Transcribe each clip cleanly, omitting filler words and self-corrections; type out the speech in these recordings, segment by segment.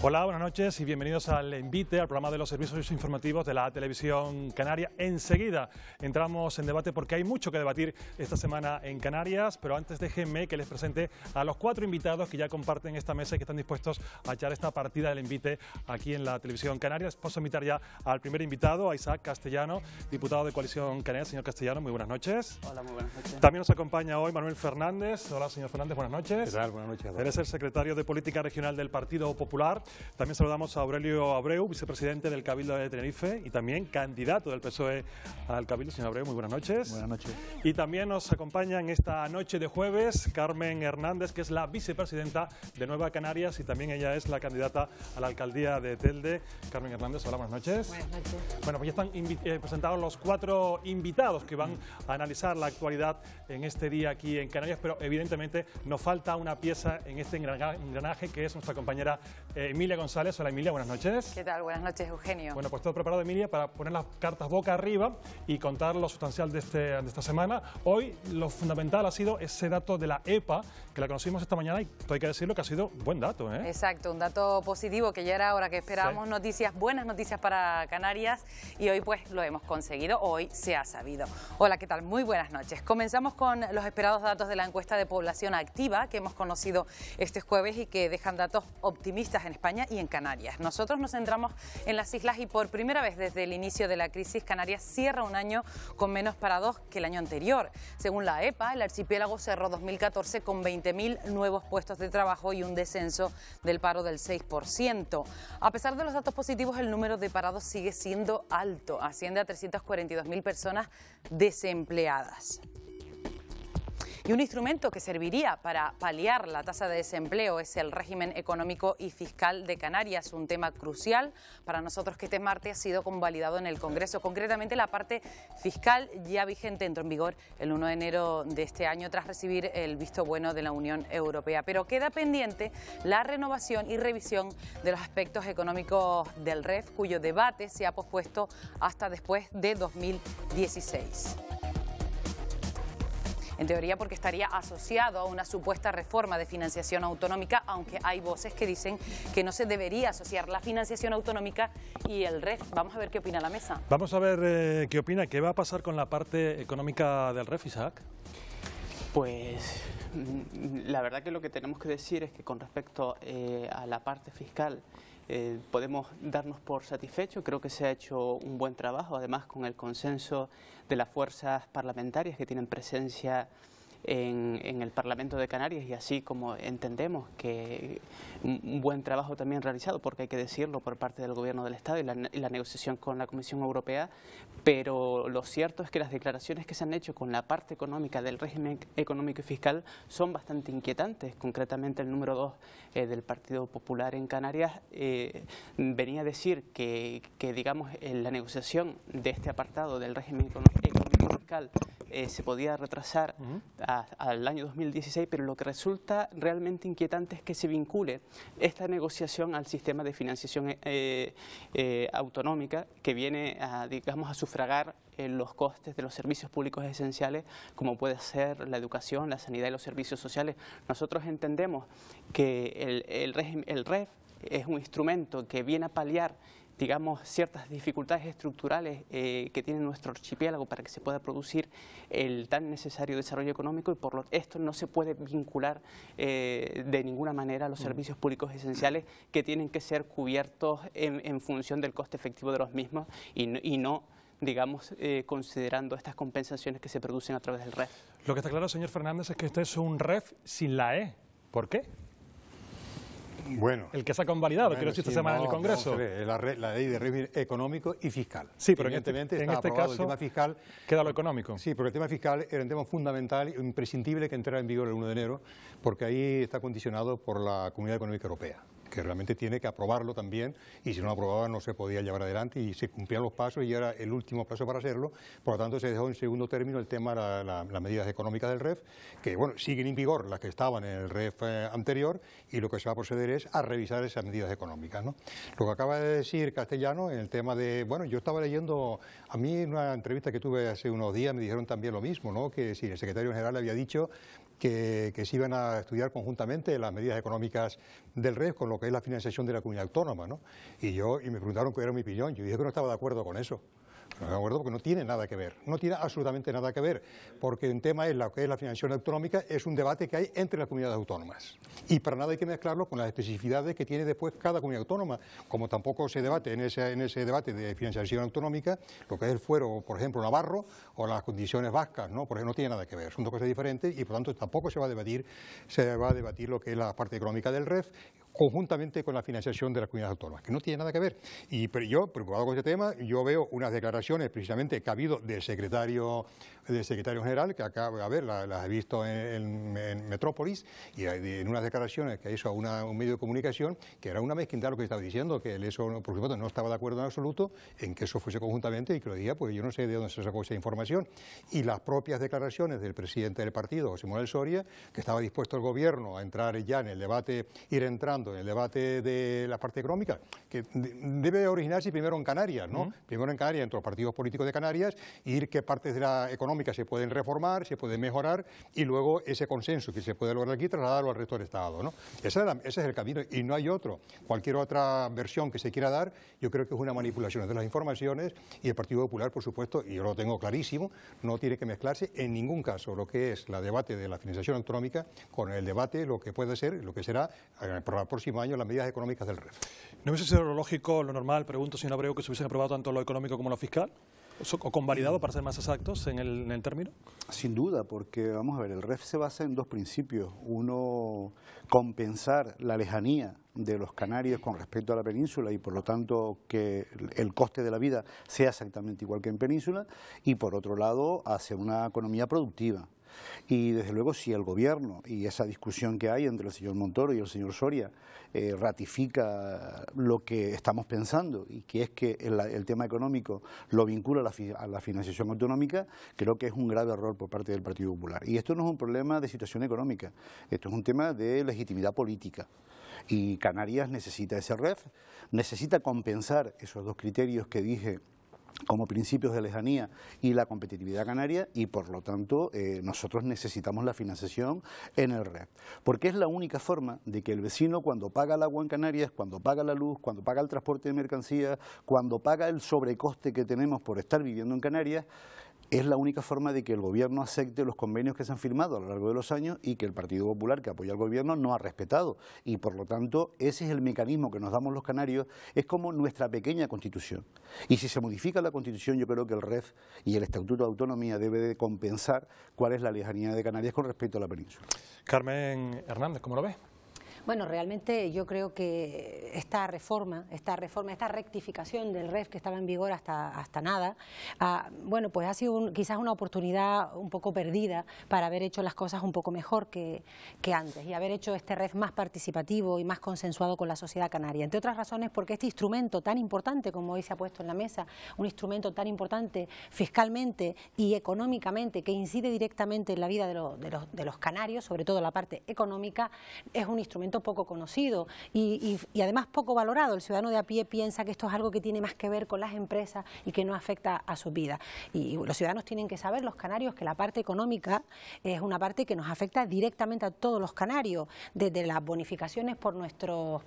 Hola, buenas noches y bienvenidos al Envite, al programa de los servicios informativos de la televisión canaria. Enseguida entramos en debate porque hay mucho que debatir esta semana en Canarias, pero antes déjenme que les presente a los 4 invitados que ya comparten esta mesa y que están dispuestos a echar esta partida del Envite aquí en la televisión canaria. Paso a invitar ya al primer invitado, a Isaac Castellano, diputado de Coalición Canaria. Señor Castellano, muy buenas noches. Hola, muy buenas noches. También nos acompaña hoy Manuel Fernández. Hola, señor Fernández, buenas noches. ¿Qué tal? Buenas noches. Eres el secretario de Política Regional del Partido Popular. También saludamos a Aurelio Abreu, vicepresidente del Cabildo de Tenerife y también candidato del PSOE al Cabildo. Señor Abreu, muy buenas noches. Buenas noches. Y también nos acompaña en esta noche de jueves Carmen Hernández, que es la vicepresidenta de Nueva Canarias y también ella es la candidata a la alcaldía de Telde. Carmen Hernández, hola, buenas noches. Buenas noches. Bueno, pues ya están presentados los 4 invitados que van a analizar la actualidad en este día aquí en Canarias, pero evidentemente nos falta una pieza en este engranaje que es nuestra compañera Emilia González. Hola, Emilia, buenas noches. ¿Qué tal? Buenas noches, Eugenio. Bueno, pues todo preparado, Emilia, para poner las cartas boca arriba y contar lo sustancial de esta semana. Hoy lo fundamental ha sido ese dato de la EPA, que la conocimos esta mañana y hay que decirlo que ha sido un buen dato, ¿eh? Exacto, un dato positivo que ya era hora que esperábamos, sí. Noticias, buenas noticias para Canarias y hoy pues lo hemos conseguido, hoy se ha sabido. Hola, ¿qué tal? Muy buenas noches. Comenzamos con los esperados datos de la encuesta de población activa que hemos conocido este jueves y que dejan datos optimistas en España y en Canarias. Nosotros nos centramos en las islas y por primera vez desde el inicio de la crisis, Canarias cierra un año con menos parados que el año anterior. Según la EPA, el archipiélago cerró 2014 con 20.000 nuevos puestos de trabajo y un descenso del paro del 6%. A pesar de los datos positivos, el número de parados sigue siendo alto, asciende a 342.000 personas desempleadas. Y un instrumento que serviría para paliar la tasa de desempleo es el régimen económico y fiscal de Canarias, un tema crucial para nosotros que este martes ha sido convalidado en el Congreso. Concretamente, la parte fiscal ya vigente entró en vigor el 1 de enero de este año tras recibir el visto bueno de la Unión Europea. Pero queda pendiente la renovación y revisión de los aspectos económicos del REF, cuyo debate se ha pospuesto hasta después de 2016. En teoría porque estaría asociado a una supuesta reforma de financiación autonómica, aunque hay voces que dicen que no se debería asociar la financiación autonómica y el REF. Vamos a ver qué opina la mesa. Vamos a ver qué opina. ¿Qué va a pasar con la parte económica del REF, Isaac? Pues la verdad que lo que tenemos que decir es que con respecto a la parte fiscal podemos darnos por satisfechos. Creo que se ha hecho un buen trabajo, además con el consenso de las fuerzas parlamentarias que tienen presencia en el Parlamento de Canarias y así como entendemos que un buen trabajo también realizado, porque hay que decirlo, por parte del Gobierno del Estado y la negociación con la Comisión Europea, pero lo cierto es que las declaraciones que se han hecho con la parte económica del régimen económico y fiscal son bastante inquietantes. Concretamente el número 2 del Partido Popular en Canarias venía a decir que digamos la negociación de este apartado del régimen económico y fiscal se podía retrasar al año 2016, pero lo que resulta realmente inquietante es que se vincule esta negociación al sistema de financiación autonómica que viene a, digamos, a sufragar los costes de los servicios públicos esenciales, como puede ser la educación, la sanidad y los servicios sociales. Nosotros entendemos que el REF es un instrumento que viene a paliar, digamos, ciertas dificultades estructurales que tiene nuestro archipiélago para que se pueda producir el tan necesario desarrollo económico y esto no se puede vincular de ninguna manera a los servicios públicos esenciales que tienen que ser cubiertos en función del coste efectivo de los mismos y no digamos, considerando estas compensaciones que se producen a través del REF. Lo que está claro, señor Fernández, es que este es un REF sin la E. ¿Por qué? Bueno, el que se ha convalidado, quiero decir, esta semana en el Congreso. La ley de régimen económico y fiscal. Sí, pero evidentemente en este caso el tema fiscal, queda lo económico. Sí, porque el tema fiscal era un tema fundamental e imprescindible que entrara en vigor el 1 de enero, porque ahí está condicionado por la Comunidad Económica Europea, que realmente tiene que aprobarlo también, y si no lo aprobaba no se podía llevar adelante y se cumplían los pasos y era el último plazo para hacerlo. Por lo tanto se dejó en segundo término el tema de las medidas económicas del REF, que bueno, siguen en vigor las que estaban en el REF anterior, y lo que se va a proceder es a revisar esas medidas económicas, ¿no? Lo que acaba de decir Castellano en el tema de, bueno, yo estaba leyendo, a mí en una entrevista que tuve hace unos días me dijeron también lo mismo, ¿no? Que si el secretario general había dicho que se iban a estudiar conjuntamente las medidas económicas del REF con lo que es la financiación de la comunidad autónoma, ¿no? Y me preguntaron cuál era mi opinión. Yo dije que no estaba de acuerdo con eso. No me acuerdo porque no tiene nada que ver, no tiene absolutamente nada que ver, porque un tema es lo que es la financiación autonómica, es un debate que hay entre las comunidades autónomas y para nada hay que mezclarlo con las especificidades que tiene después cada comunidad autónoma, como tampoco se debate en ese debate de financiación autonómica lo que es el fuero, por ejemplo, navarro o las condiciones vascas, ¿no? Porque no tiene nada que ver, son dos cosas diferentes y por tanto tampoco se va a debatir lo que es la parte económica del REF conjuntamente con la financiación de las comunidades autónomas, que no tiene nada que ver. Pero yo, preocupado con este tema, yo veo unas declaraciones precisamente que ha habido del secretario general, que acaba, a ver, las he visto en Metrópolis, y en unas declaraciones que hizo un medio de comunicación, que era una mezquindad lo que estaba diciendo, que él eso, por supuesto, no estaba de acuerdo en absoluto en que eso fuese conjuntamente y que lo diga, pues yo no sé de dónde se sacó esa información. Y las propias declaraciones del presidente del partido, José Manuel Soria, que estaba dispuesto el gobierno a entrar ya en el debate, ir entrando en el debate de la parte económica, que debe originarse primero en Canarias, ¿no? Primero en Canarias, entre los partidos políticos de Canarias, ir qué partes de la económica se pueden reformar, se pueden mejorar, y luego ese consenso que se puede lograr aquí trasladarlo al resto del Estado, ¿no? Ese es el camino, y no hay otro. Cualquier otra versión que se quiera dar, yo creo que es una manipulación de las informaciones, y el Partido Popular, por supuesto, y yo lo tengo clarísimo, no tiene que mezclarse en ningún caso lo que es la debate de la financiación autonómica con el debate, lo que puede ser, lo que será para el próximo año las medidas económicas del REF. ¿No hubiese sido lo lógico, lo normal, pregunto, señor Abreu, que se hubiesen aprobado tanto lo económico como lo fiscal? ¿O convalidado, para ser más exactos, en el término? Sin duda, porque vamos a ver, el REF se basa en dos principios. Uno, compensar la lejanía de los canarios con respecto a la península y por lo tanto que el coste de la vida sea exactamente igual que en península, y por otro lado, hacer una economía productiva. Y desde luego si el gobierno y esa discusión que hay entre el señor Montoro y el señor Soria ratifica lo que estamos pensando y que es que el tema económico lo vincula a la financiación autonómica, creo que es un grave error por parte del Partido Popular. Y esto no es un problema de situación económica, esto es un tema de legitimidad política. Y Canarias necesita ese REF, necesita compensar esos dos criterios que dije como principios de lejanía y la competitividad canaria, y por lo tanto nosotros necesitamos la financiación en el REF, porque es la única forma de que el vecino, cuando paga el agua en Canarias, cuando paga la luz, cuando paga el transporte de mercancías, cuando paga el sobrecoste que tenemos por estar viviendo en Canarias, es la única forma de que el gobierno acepte los convenios que se han firmado a lo largo de los años y que el Partido Popular, que apoya al gobierno, no ha respetado. Y por lo tanto, ese es el mecanismo que nos damos los canarios, es como nuestra pequeña Constitución. Y si se modifica la Constitución, yo creo que el REF y el Estatuto de Autonomía debe de compensar cuál es la lejanía de Canarias con respecto a la península. Carmen Hernández, ¿cómo lo ves? Bueno, realmente yo creo que esta rectificación del REF que estaba en vigor hasta nada, bueno, pues ha sido quizás una oportunidad un poco perdida para haber hecho las cosas un poco mejor que antes y haber hecho este REF más participativo y más consensuado con la sociedad canaria. Entre otras razones porque este instrumento tan importante como hoy se ha puesto en la mesa, un instrumento tan importante fiscalmente y económicamente que incide directamente en la vida de los canarios, sobre todo la parte económica, es un instrumento poco conocido y además poco valorado. El ciudadano de a pie piensa que esto es algo que tiene más que ver con las empresas y que no afecta a su vida. Y los ciudadanos tienen que saber, los canarios, que la parte económica es una parte que nos afecta directamente a todos los canarios, desde las bonificaciones por nuestro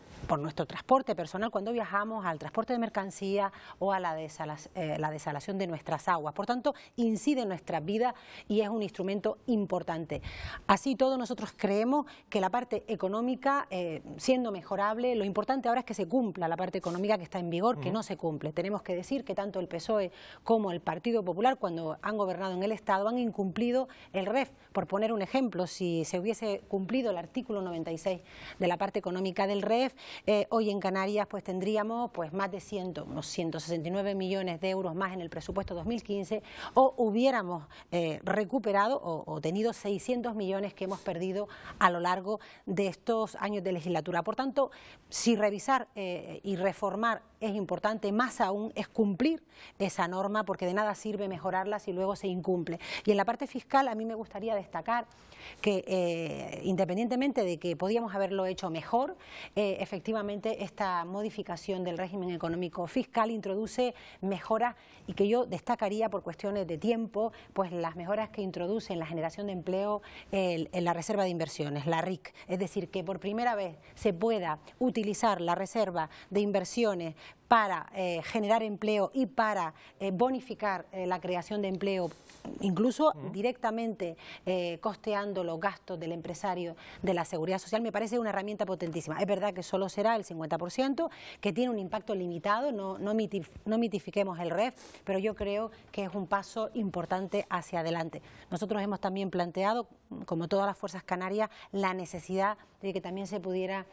transporte personal cuando viajamos, al transporte de mercancías o a la desalación de nuestras aguas. Por tanto, incide en nuestras vidas y es un instrumento importante. Así todo, nosotros creemos que la parte económica, siendo mejorable, lo importante ahora es que se cumpla la parte económica que está en vigor, que no se cumple. Tenemos que decir que tanto el PSOE como el Partido Popular, cuando han gobernado en el Estado, han incumplido el REF. Por poner un ejemplo, si se hubiese cumplido el artículo 96 de la parte económica del REF, hoy en Canarias pues tendríamos pues más de unos 169 millones de euros más en el presupuesto 2015, o hubiéramos recuperado o tenido 600 millones que hemos perdido a lo largo de estos años de legislatura. Por tanto, si revisar y reformar es importante, más aún es cumplir esa norma, porque de nada sirve mejorarla si luego se incumple. Y en la parte fiscal a mí me gustaría destacar que independientemente de que podíamos haberlo hecho mejor, efectivamente esta modificación del régimen económico fiscal introduce mejoras y que yo destacaría por cuestiones de tiempo, pues las mejoras que introduce en la generación de empleo en la reserva de inversiones, la RIC. Es decir, que por primera primera vez se pueda utilizar la reserva de inversiones para generar empleo y para bonificar la creación de empleo, incluso directamente costeando los gastos del empresario de la Seguridad Social, me parece una herramienta potentísima. Es verdad que solo será el 50%, que tiene un impacto limitado, no mitifiquemos el REF, pero yo creo que es un paso importante hacia adelante. Nosotros hemos también planteado, como todas las fuerzas canarias, la necesidad de que también se pudiera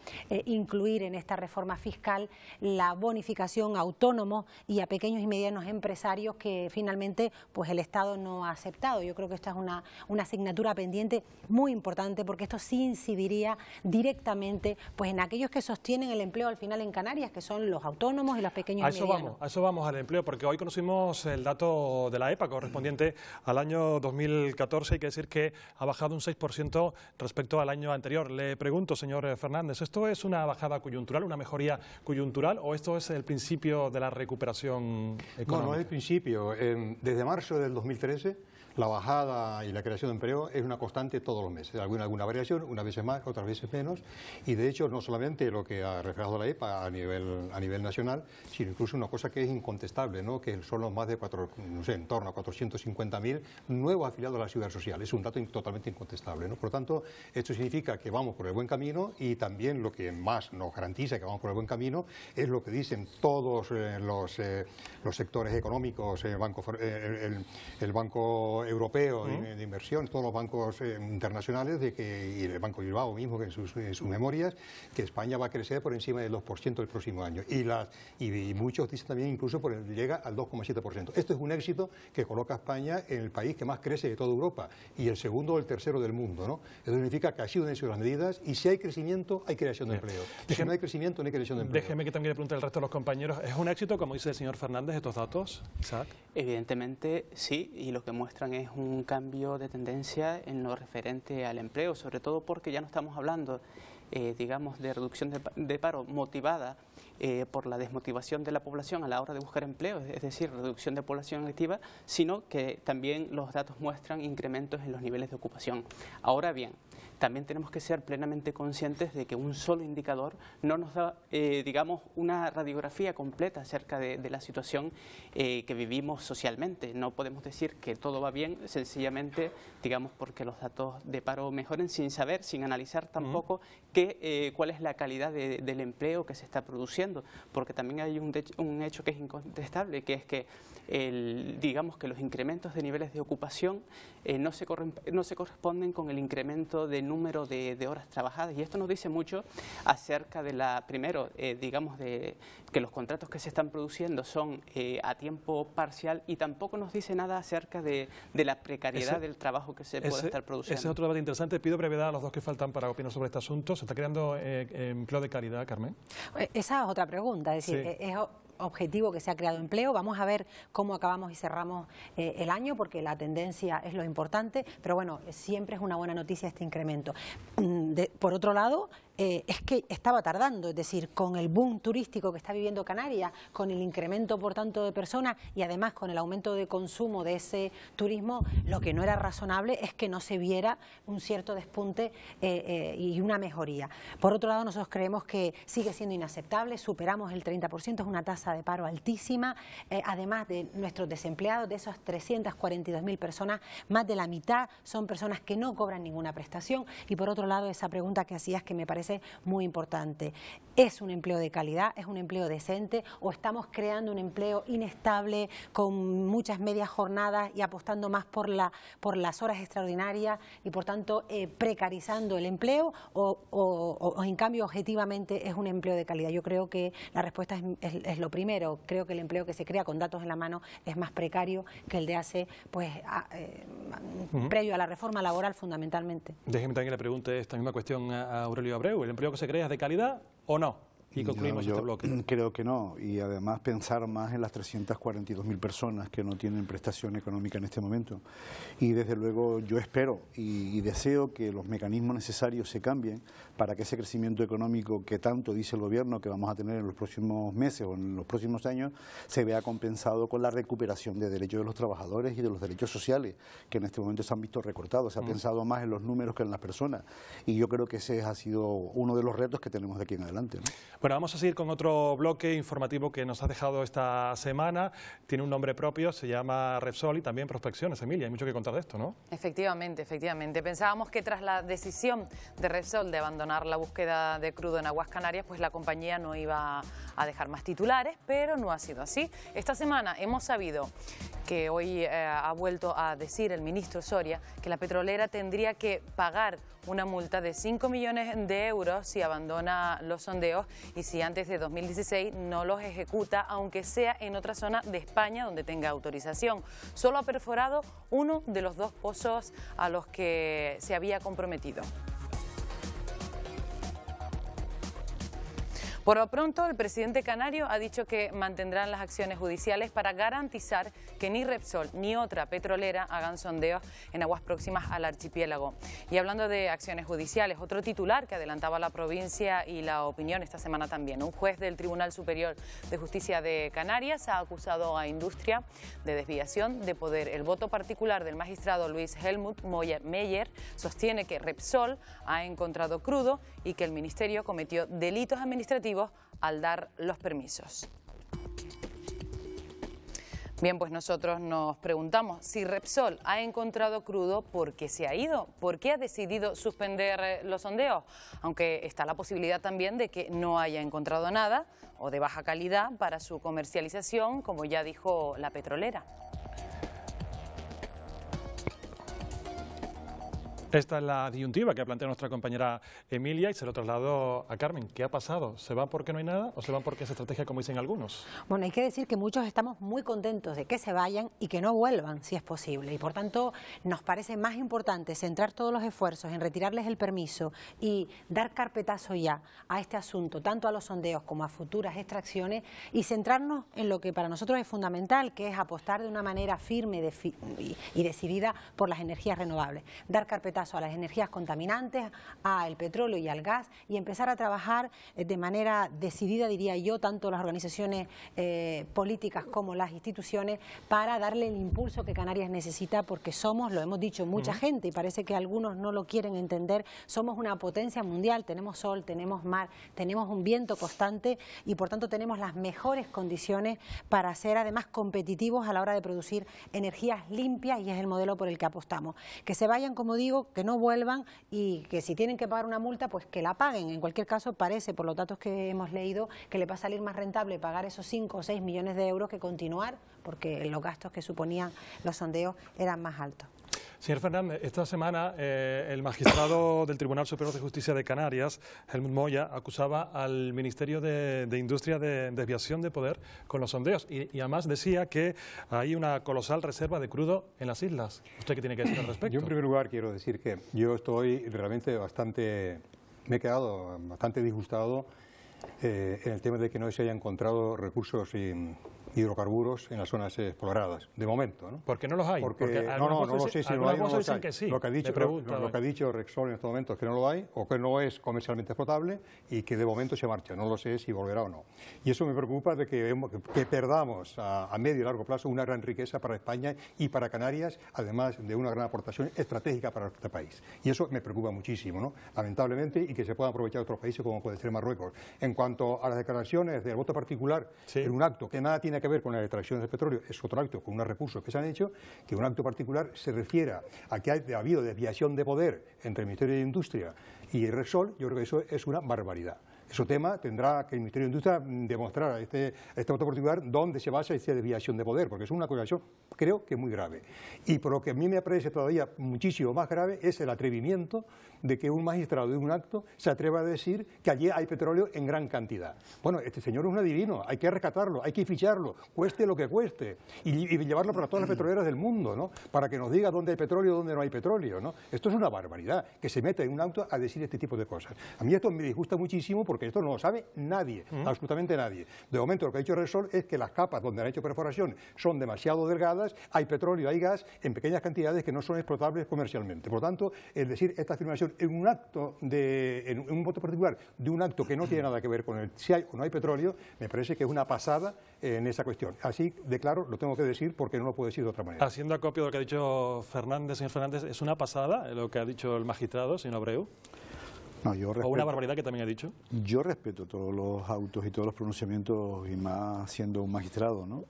incluir en esta reforma fiscal la bonificación a autónomos y a pequeños y medianos empresarios que finalmente pues el Estado no ha aceptado. Yo creo que esta es una asignatura pendiente muy importante, porque esto sí incidiría directamente pues en aquellos que sostienen el empleo al final en Canarias, que son los autónomos y los pequeños y medianos. A eso vamos, al empleo, porque hoy conocimos el dato de la EPA correspondiente al año 2014. Hay que decir que ha bajado un 6% respecto al año anterior. Le pregunto, señor Fernández, ¿esto es una bajada coyuntural, una mejoría coyuntural, o esto es el principio de la recuperación económica? No es el principio. Desde marzo del 2013, la bajada y la creación de empleo es una constante todos los meses. Alguna variación, unas veces más, otras veces menos. Y de hecho, no solamente lo que ha reflejado la EPA a nivel nacional, sino incluso una cosa que es incontestable, ¿no? Que son los más de en torno a 450.000 nuevos afiliados a la Seguridad Social. Es un dato totalmente incontestable, ¿no? Por lo tanto, esto significa que vamos por el buen camino, y también lo que más nos garantiza que vamos por el buen camino es lo que dicen todos los sectores económicos, el Banco Europeo de Inversión, todos los bancos internacionales, y el Banco Bilbao mismo, que en sus memorias, que España va a crecer por encima del 2% el próximo año. Y muchos dicen también incluso llega al 2,7%. Esto es un éxito que coloca a España en el país que más crece de toda Europa, y el segundo o el tercero del mundo, ¿no? Eso significa que ha sido un éxito las medidas, y si hay crecimiento, hay creación de empleo. Si no hay crecimiento, no hay creación de empleo. Déjeme que también le pregunte al resto de los compañeros, ¿es un éxito, como dice el señor Fernández, estos datos, Isaac? Evidentemente sí, y lo que muestran es un cambio de tendencia en lo referente al empleo, sobre todo porque ya no estamos hablando, digamos, de reducción de paro motivada por la desmotivación de la población a la hora de buscar empleo, es decir, reducción de población activa, sino que también los datos muestran incrementos en los niveles de ocupación. Ahora bien, también tenemos que ser plenamente conscientes de que un solo indicador no nos da, digamos, una radiografía completa acerca de la situación que vivimos socialmente. No podemos decir que todo va bien sencillamente, digamos, porque los datos de paro mejoren, sin saber, sin analizar tampoco cuál es la calidad del empleo que se está produciendo, porque también hay un hecho que es incontestable, que es que digamos que los incrementos de niveles de ocupación no se corresponden con el incremento de número de horas trabajadas, y esto nos dice mucho acerca de digamos, de que los contratos que se están produciendo son a tiempo parcial, y tampoco nos dice nada acerca de la precariedad del trabajo que se puede estar produciendo. Ese es otro debate interesante. Pido brevedad a los dos que faltan para opinar sobre este asunto. ¿Se está creando empleo de calidad, Carmen? Esa es otra pregunta, es decir, Sí. es objetivo que se ha creado empleo. Vamos a ver cómo acabamos y cerramos el año, porque la tendencia es lo importante, pero bueno, siempre es una buena noticia este incremento. Por otro lado, es que estaba tardando, es decir, con el boom turístico que está viviendo Canarias, con el incremento por tanto de personas y además con el aumento de consumo de ese turismo, lo que no era razonable es que no se viera un cierto despunte y una mejoría. Por otro lado, nosotros creemos que sigue siendo inaceptable, superamos el 30%, es una tasa de paro altísima, además de nuestros desempleados, de esas 342.000 personas, más de la mitad son personas que no cobran ninguna prestación. Y por otro lado, esa pregunta que hacías, que me parece muy importante: ¿es un empleo de calidad? ¿Es un empleo decente? ¿O estamos creando un empleo inestable con muchas medias jornadas y apostando más por las horas extraordinarias y por tanto precarizando el empleo? ¿O en cambio objetivamente es un empleo de calidad? Yo creo que la respuesta es lo primero. Creo que el empleo que se crea con datos en la mano es más precario que el de hace, pues, previo a la reforma laboral, fundamentalmente. Déjeme también que le pregunte esta misma cuestión a Aurelio Abreu. ¿El empleo que se crea es de calidad o no? Y concluimos este bloque. Creo que no, y además pensar más en las 342.000 personas que no tienen prestación económica en este momento. Y desde luego yo espero y deseo que los mecanismos necesarios se cambien para que ese crecimiento económico que tanto dice el Gobierno que vamos a tener en los próximos meses o en los próximos años se vea compensado con la recuperación de derechos de los trabajadores y de los derechos sociales, que en este momento se han visto recortados. Se ha pensado más en los números que en las personas, y yo creo que ese ha sido uno de los retos que tenemos de aquí en adelante, ¿no? Bueno, vamos a seguir con otro bloque informativo que nos ha dejado esta semana. Tiene un nombre propio, se llama Repsol, y también prospecciones. Emilia, hay mucho que contar de esto, ¿no? Efectivamente, efectivamente. Pensábamos que tras la decisión de Repsol de abandonar la búsqueda de crudo en aguas canarias, pues la compañía no iba a dejar más titulares, pero no ha sido así. Esta semana hemos sabido que hoy ha vuelto a decir el ministro Soria que la petrolera tendría que pagar una multa de 5 millones de euros si abandona los sondeos y si antes de 2016 no los ejecuta, aunque sea en otra zona de España donde tenga autorización. Solo ha perforado uno de los 2 pozos a los que se había comprometido. Por lo pronto, el presidente canario ha dicho que mantendrán las acciones judiciales para garantizar que ni Repsol ni otra petrolera hagan sondeos en aguas próximas al archipiélago. Y hablando de acciones judiciales, otro titular que adelantaba la provincia y la opinión esta semana también. Un juez del Tribunal Superior de Justicia de Canarias ha acusado a Industria de desviación de poder. El voto particular del magistrado Luis Helmut Meyer sostiene que Repsol ha encontrado crudo y que el Ministerio cometió delitos administrativos al dar los permisos. Bien, pues nosotros nos preguntamos si Repsol ha encontrado crudo, ¿por qué se ha ido? ¿Por qué ha decidido suspender los sondeos? Aunque está la posibilidad también de que no haya encontrado nada o de baja calidad para su comercialización, como ya dijo la petrolera. Esta es la disyuntiva que ha planteado nuestra compañera Emilia y se lo trasladó a Carmen. ¿Qué ha pasado? ¿Se van porque no hay nada o se van porque es estrategia, como dicen algunos? Bueno, hay que decir que muchos estamos muy contentos de que se vayan y que no vuelvan, si es posible. Y por tanto, nos parece más importante centrar todos los esfuerzos en retirarles el permiso y dar carpetazo ya a este asunto, tanto a los sondeos como a futuras extracciones, y centrarnos en lo que para nosotros es fundamental, que es apostar de una manera firme y decidida por las energías renovables. Dar carpetazo a las energías contaminantes, al petróleo y al gas, y empezar a trabajar de manera decidida, diría yo, tanto las organizaciones políticas como las instituciones, para darle el impulso que Canarias necesita, porque somos, lo hemos dicho mucha gente y parece que algunos no lo quieren entender, somos una potencia mundial, tenemos sol, tenemos mar, tenemos un viento constante y por tanto tenemos las mejores condiciones para ser además competitivos a la hora de producir energías limpias, y es el modelo por el que apostamos. Que se vayan, como digo, que no vuelvan, y que si tienen que pagar una multa, pues que la paguen. En cualquier caso, parece, por los datos que hemos leído, que le va a salir más rentable pagar esos 5 o 6 millones de euros que continuar, porque los gastos que suponían los sondeos eran más altos. Señor Fernández, esta semana el magistrado del Tribunal Superior de Justicia de Canarias, Helmut Moya, acusaba al Ministerio de Industria de desviación de poder con los sondeos y además decía que hay una colosal reserva de crudo en las islas. ¿Usted qué tiene que decir al respecto? Yo en primer lugar quiero decir que yo estoy realmente me he quedado bastante disgustado en el tema de que no se hayan encontrado recursos hidrocarburos en las zonas exploradas, de momento, ¿no? ¿Por qué no los hay? Porque no lo sé si no hay o no los hay. Que sí. Lo que ha dicho Repsol en estos momentos es que no lo hay, o que no es comercialmente explotable y que de momento se marcha. No lo sé si volverá o no. Y eso me preocupa, de que perdamos a medio y largo plazo una gran riqueza para España y para Canarias, además de una gran aportación estratégica para nuestro país. Y eso me preocupa muchísimo, ¿no? Lamentablemente, y que se puedan aprovechar otros países como puede ser Marruecos. En cuanto a las declaraciones del voto particular, en un acto que nada tiene que ver con las extracciones de petróleo, es otro acto con unos recursos que se han hecho, que un acto particular se refiera a que ha habido desviación de poder entre el Ministerio de Industria y Repsol. Yo creo que eso es una barbaridad. Ese tema tendrá que el Ministerio de Industria demostrar a este voto particular dónde se basa esa desviación de poder, porque es una acusación, creo que muy grave. Y por lo que a mí me parece todavía muchísimo más grave es el atrevimiento de que un magistrado de un acto se atreva a decir que allí hay petróleo en gran cantidad. Bueno, este señor es un adivino, hay que rescatarlo, hay que ficharlo, cueste lo que cueste, y llevarlo para todas las petroleras del mundo, ¿no? Para que nos diga dónde hay petróleo y dónde no hay petróleo, ¿no? Esto es una barbaridad, que se meta en un acto a decir este tipo de cosas. A mí esto me disgusta muchísimo, porque porque esto no lo sabe nadie, absolutamente nadie. De momento lo que ha dicho Repsol es que las capas donde han hecho perforación son demasiado delgadas, hay petróleo, hay gas en pequeñas cantidades que no son explotables comercialmente. Por lo tanto, es decir, esta afirmación en un acto, en un voto particular de un acto que no tiene nada que ver con el si hay o no hay petróleo, me parece que es una pasada en esa cuestión. Así de claro lo tengo que decir porque no lo puedo decir de otra manera. Haciendo acopio de lo que ha dicho Fernández, señor Fernández, ¿es una pasada lo que ha dicho el magistrado, señor Abreu? No, yo respeto, ¿O una barbaridad que también ha dicho? Yo respeto todos los autos y todos los pronunciamientos, y más siendo un magistrado, ¿no?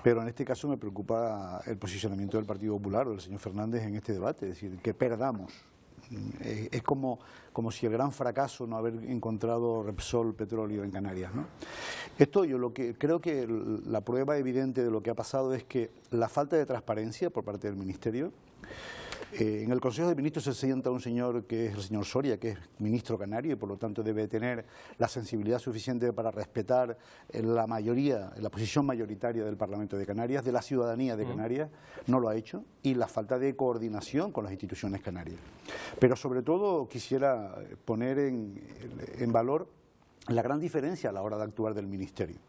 Pero en este caso me preocupa el posicionamiento del Partido Popular o del señor Fernández en este debate, es decir, que perdamos. Es como si el gran fracaso no haber encontrado Repsol petróleo en Canarias, ¿no? Esto yo creo que la prueba evidente de lo que ha pasado es que la falta de transparencia por parte del Ministerio. En el Consejo de Ministros se sienta un señor que es el señor Soria, que es ministro canario y por lo tanto debe tener la sensibilidad suficiente para respetar la mayoría, la posición mayoritaria del Parlamento de Canarias, de la ciudadanía de Canarias, no lo ha hecho, y la falta de coordinación con las instituciones canarias. Pero sobre todo quisiera poner en valor la gran diferencia a la hora de actuar del Ministerio.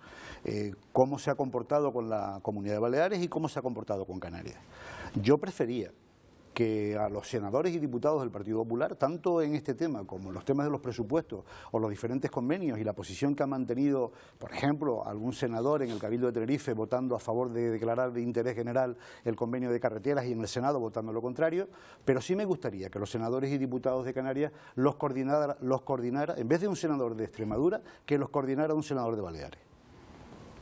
Cómo se ha comportado con la Comunidad de Baleares y cómo se ha comportado con Canarias. Yo prefería que a los senadores y diputados del Partido Popular, tanto en este tema como en los temas de los presupuestos o los diferentes convenios y la posición que ha mantenido, por ejemplo, algún senador en el Cabildo de Tenerife votando a favor de declarar de interés general el convenio de carreteras y en el Senado votando lo contrario, pero sí me gustaría que los senadores y diputados de Canarias los coordinara, en vez de un senador de Extremadura, que los coordinara un senador de Baleares.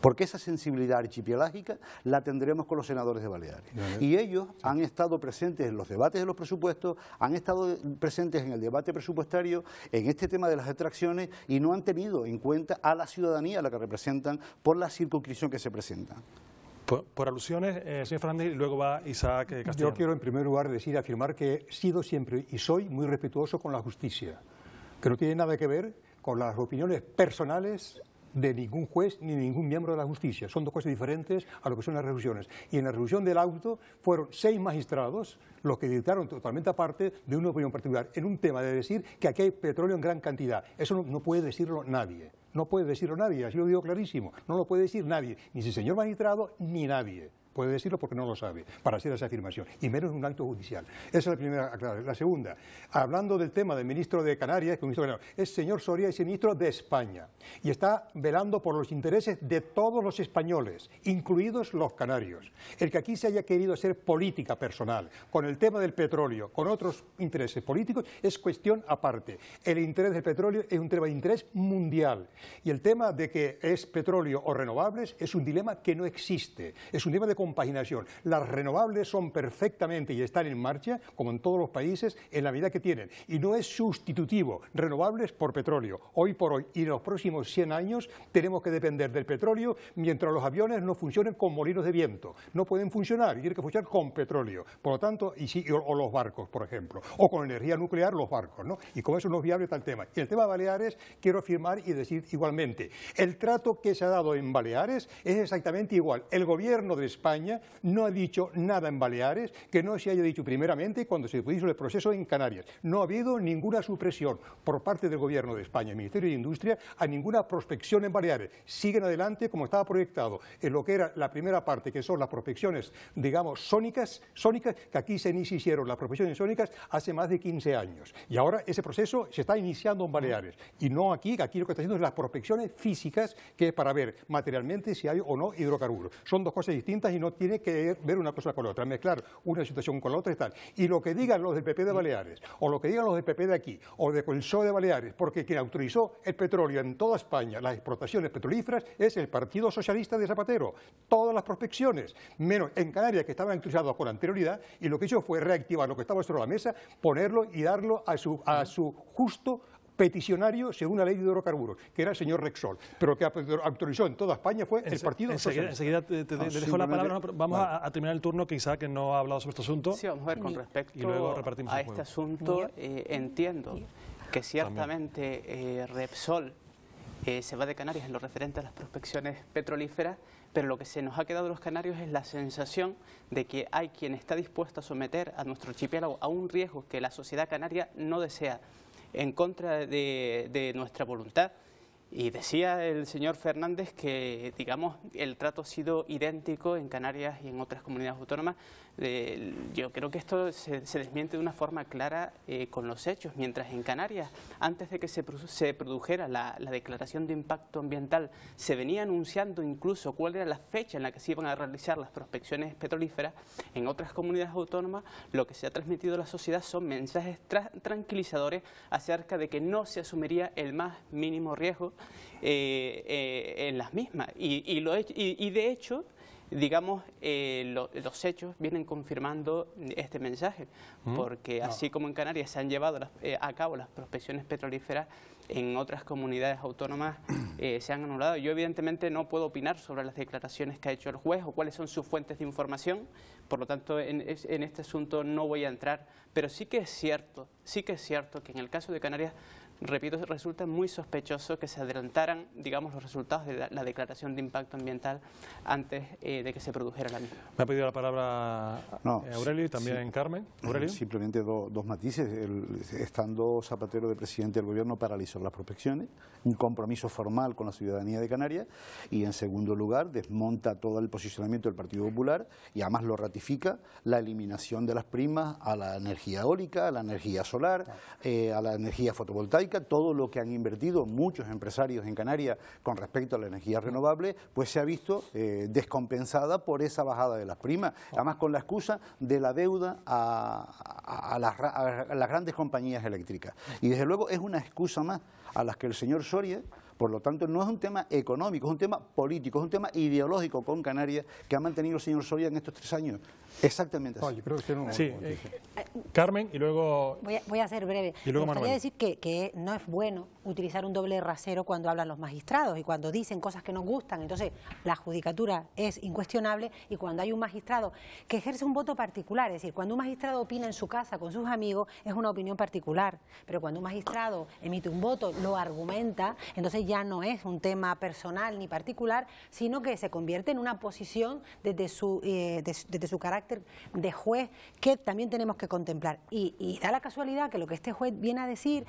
Porque esa sensibilidad archipelágica la tendremos con los senadores de Baleares. Y ellos han estado presentes en los debates de los presupuestos, han estado presentes en el debate presupuestario, en este tema de las extracciones, y no han tenido en cuenta a la ciudadanía a la que representan por la circunscripción que se presenta. Por alusiones, señor Fernández, y luego va Isaac Castellano. Yo quiero en primer lugar afirmar que he sido siempre y soy muy respetuoso con la justicia, que no tiene nada que ver con las opiniones personales de ningún juez ni ningún miembro de la justicia. Son dos cosas diferentes a lo que son las resoluciones. Y en la resolución del auto fueron 6 magistrados los que dictaron totalmente aparte de una opinión particular en un tema de decir que aquí hay petróleo en gran cantidad. Eso no puede decirlo nadie. No puede decirlo nadie, así lo digo clarísimo. No lo puede decir nadie, ni el señor magistrado ni nadie. Puede decirlo porque no lo sabe, para hacer esa afirmación, y menos en un acto judicial. Esa es la primera aclaración. La segunda, hablando del tema del ministro de Canarias, que es señor Soria, es el ministro de España, y está velando por los intereses de todos los españoles, incluidos los canarios. El que aquí se haya querido hacer política personal, con el tema del petróleo, con otros intereses políticos, es cuestión aparte. El interés del petróleo es un tema de interés mundial, y el tema de que es petróleo o renovables es un dilema que no existe, es un tema de compaginación. Las renovables son perfectamente y están en marcha, como en todos los países, en la medida que tienen. Y no es sustitutivo renovables por petróleo. Hoy por hoy y en los próximos 100 años tenemos que depender del petróleo mientras los aviones no funcionen con molinos de viento. No pueden funcionar y tienen que funcionar con petróleo. Por lo tanto, o los barcos, por ejemplo. O con energía nuclear los barcos, ¿no? Y como eso no es viable tal tema. Y el tema de Baleares, quiero afirmar y decir igualmente, el trato que se ha dado en Baleares es exactamente igual. El gobierno de España no ha dicho nada en Baleares que no se haya dicho primeramente cuando se hizo el proceso en Canarias. No ha habido ninguna supresión por parte del Gobierno de España, el Ministerio de Industria, a ninguna prospección en Baleares. Siguen adelante como estaba proyectado en lo que era la primera parte, que son las prospecciones, digamos, sónicas, que aquí se hicieron las prospecciones sónicas hace más de 15 años. Y ahora ese proceso se está iniciando en Baleares. Y no aquí lo que está haciendo es las prospecciones físicas, que es para ver materialmente si hay o no hidrocarburos. Son dos cosas distintas y no tiene que ver una cosa con la otra, mezclar una situación con la otra y tal. Y lo que digan los del PP de Baleares, o lo que digan los del PP de aquí, o del PSOE de Baleares, porque quien autorizó el petróleo en toda España, las explotaciones petrolíferas, es el Partido Socialista de Zapatero. Todas las prospecciones, menos en Canarias, que estaban autorizadas con anterioridad, y lo que hizo fue reactivar lo que estaba sobre la mesa, ponerlo y darlo a su justo peticionario según la ley de hidrocarburos, que era el señor Repsol, pero que autorizó en toda España fue el Partido Socialista. Enseguida te dejo la palabra, vamos a terminar el turno, que Isaac no ha hablado sobre este asunto. Sí, vamos a ver, con respecto y luego repartimos a este asunto, entiendo que ciertamente Repsol se va de Canarias en lo referente a las prospecciones petrolíferas, pero lo que se nos ha quedado a los canarios es la sensación de que hay quien está dispuesto a someter a nuestro archipiélago a un riesgo que la sociedad canaria no desea, en contra de nuestra voluntad, Y decía el señor Fernández que, digamos, el trato ha sido idéntico en Canarias y en otras comunidades autónomas. Yo creo que esto se desmiente de una forma clara con los hechos. Mientras en Canarias, antes de que se produjera la declaración de impacto ambiental, se venía anunciando incluso cuál era la fecha en la que se iban a realizar las prospecciones petrolíferas, en otras comunidades autónomas lo que se ha transmitido a la sociedad son mensajes tranquilizadores acerca de que no se asumiría el más mínimo riesgo en las mismas. Y de hecho, digamos, los hechos vienen confirmando este mensaje, porque así como en Canarias se han llevado a cabo las prospecciones petrolíferas, en otras comunidades autónomas se han anulado. Yo evidentemente no puedo opinar sobre las declaraciones que ha hecho el juez o cuáles son sus fuentes de información, por lo tanto en este asunto no voy a entrar, pero sí que es cierto que en el caso de Canarias, repito, resulta muy sospechoso que se adelantaran, digamos, los resultados de la declaración de impacto ambiental antes de que se produjera la misma. Me ha pedido la palabra Aurelio y también sí. Carmen. Aurelio. Simplemente dos matices. Estando Zapatero de presidente del Gobierno, paralizó las prospecciones, un compromiso formal con la ciudadanía de Canarias, y en segundo lugar desmonta todo el posicionamiento del Partido Popular y además lo ratifica, la eliminación de las primas a la energía eólica, a la energía solar, a la energía fotovoltaica. Todo lo que han invertido muchos empresarios en Canarias con respecto a la energía renovable, pues se ha visto descompensada por esa bajada de las primas, además con la excusa de la deuda a las grandes compañías eléctricas. Y desde luego es una excusa más a las que el señor Soria, por lo tanto, no es un tema económico, es un tema político, es un tema ideológico con Canarias que ha mantenido el señor Soria en estos 3 años. Exactamente así. Yo creo que no, sí, Carmen y luego... Voy a ser breve. Y luego Me Manuel. gustaría decir que no es bueno utilizar un doble rasero cuando hablan los magistrados y cuando dicen cosas que nos gustan. Entonces, la judicatura es incuestionable, y cuando hay un magistrado que ejerce un voto particular, es decir, cuando un magistrado opina en su casa con sus amigos, es una opinión particular, pero cuando un magistrado emite un voto, lo argumenta, entonces ya no es un tema personal ni particular, sino que se convierte en una posición desde su carácter de juez, que también tenemos que contemplar. Y da la casualidad que lo que este juez viene a decir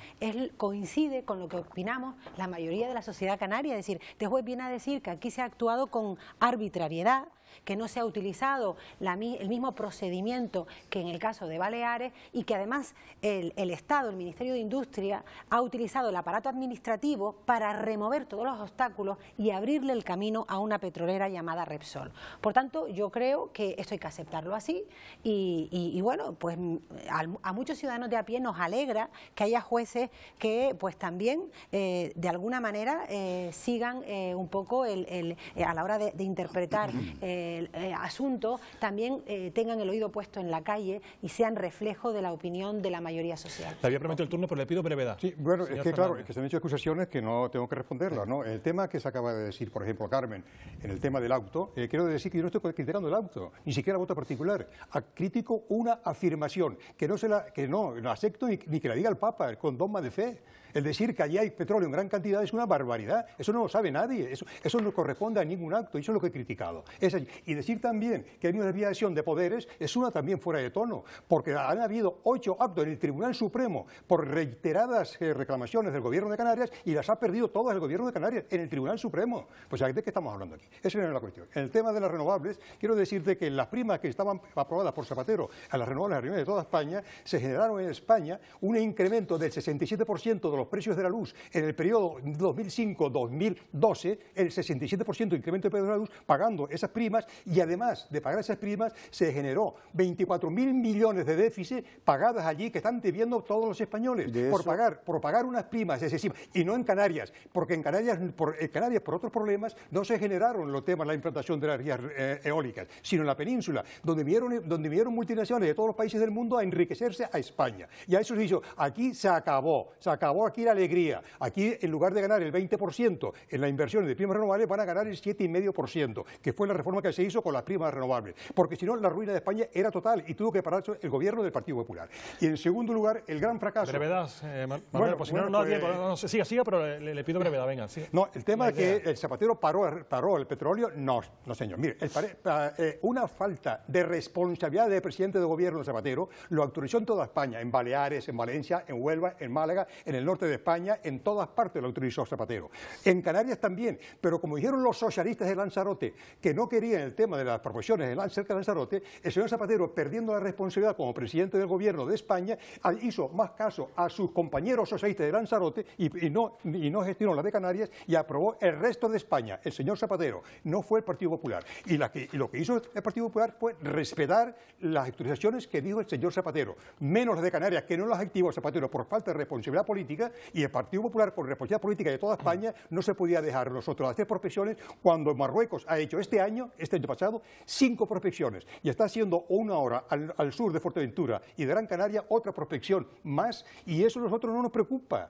coincide con lo que opinamos la mayoría de la sociedad canaria. Es decir, este juez viene a decir que aquí se ha actuado con arbitrariedad, que no se ha utilizado el mismo procedimiento que en el caso de Baleares, y que además el Estado, el Ministerio de Industria, ha utilizado el aparato administrativo para remover todos los obstáculos y abrirle el camino a una petrolera llamada Repsol. Por tanto, yo creo que esto hay que aceptarlo así, y bueno, pues a muchos ciudadanos de a pie nos alegra que haya jueces que pues también de alguna manera sigan un poco a la hora de interpretar asunto, también tengan el oído puesto en la calle y sean reflejo de la opinión de la mayoría social. Le había prometido el turno, pero le pido brevedad. Sí, bueno, Señor es que claro, Fernández. es que se han hecho acusaciones que no tengo que responderlas, ¿no? El tema que se acaba de decir, por ejemplo, Carmen, en el tema del auto, quiero decir que yo no estoy criticando el auto, ni siquiera voto particular. Critico una afirmación que no acepto ni que la diga el Papa con dogma de fe. El decir que allí hay petróleo en gran cantidad es una barbaridad. Eso no lo sabe nadie. Eso no corresponde a ningún acto. Y eso es lo que he criticado. Y decir también que hay una desviación de poderes es una también fuera de tono. Porque han habido 8 actos en el Tribunal Supremo por reiteradas reclamaciones del Gobierno de Canarias, y las ha perdido todas el Gobierno de Canarias en el Tribunal Supremo. Pues ¿de qué estamos hablando aquí? Esa no es la cuestión. En el tema de las renovables, quiero decirte que las primas que estaban aprobadas por Zapatero a las renovables a nivel de toda España, se generaron en España un incremento del 67% de los precios de la luz en el periodo 2005-2012, el 67% de incremento de precios de la luz, pagando esas primas, y además de pagar esas primas se generó 24.000 millones de déficit pagadas allí que están debiendo todos los españoles por pagar unas primas excesivas, y no en Canarias, porque en Canarias por otros problemas no se generaron los temas de la implantación de las energías eólicas, sino en la península, donde vinieron multinacionales de todos los países del mundo a enriquecerse a España. Y a eso se dijo, aquí se acabó aquí la alegría. Aquí, en lugar de ganar el 20% en la inversión de primas renovables, van a ganar el 7,5%, que fue la reforma forma que se hizo con las primas renovables, porque si no la ruina de España era total y tuvo que parar el gobierno del Partido Popular. Y en segundo lugar, el gran fracaso... Brevedad, Manuel, pues si no da tiempo, no, siga, pero le pido brevedad, venga. Siga. No, el tema de que el Zapatero paró el petróleo, no señor. Mire, una falta de responsabilidad del presidente de gobierno de Zapatero lo autorizó en toda España, en Baleares, en Valencia, en Huelva, en Málaga, en el norte de España, en todas partes lo autorizó Zapatero. En Canarias también, pero como dijeron los socialistas de Lanzarote, que no querían el tema de las proporciones cerca de Lanzarote, el señor Zapatero, perdiendo la responsabilidad como presidente del gobierno de España, hizo más caso a sus compañeros socialistas de Lanzarote y no gestionó la de Canarias y aprobó el resto de España. El señor Zapatero, no fue el Partido Popular. Y lo que hizo el Partido Popular fue respetar las autorizaciones que dijo el señor Zapatero, menos las de Canarias, que no las activó Zapatero por falta de responsabilidad política, y el Partido Popular, por responsabilidad política de toda España, no se podía dejar nosotros hacer prospecciones cuando Marruecos ha hecho este año pasado, 5 prospecciones, y está haciendo una hora al sur de Fuerteventura y de Gran Canaria otra prospección más, y eso a nosotros no nos preocupa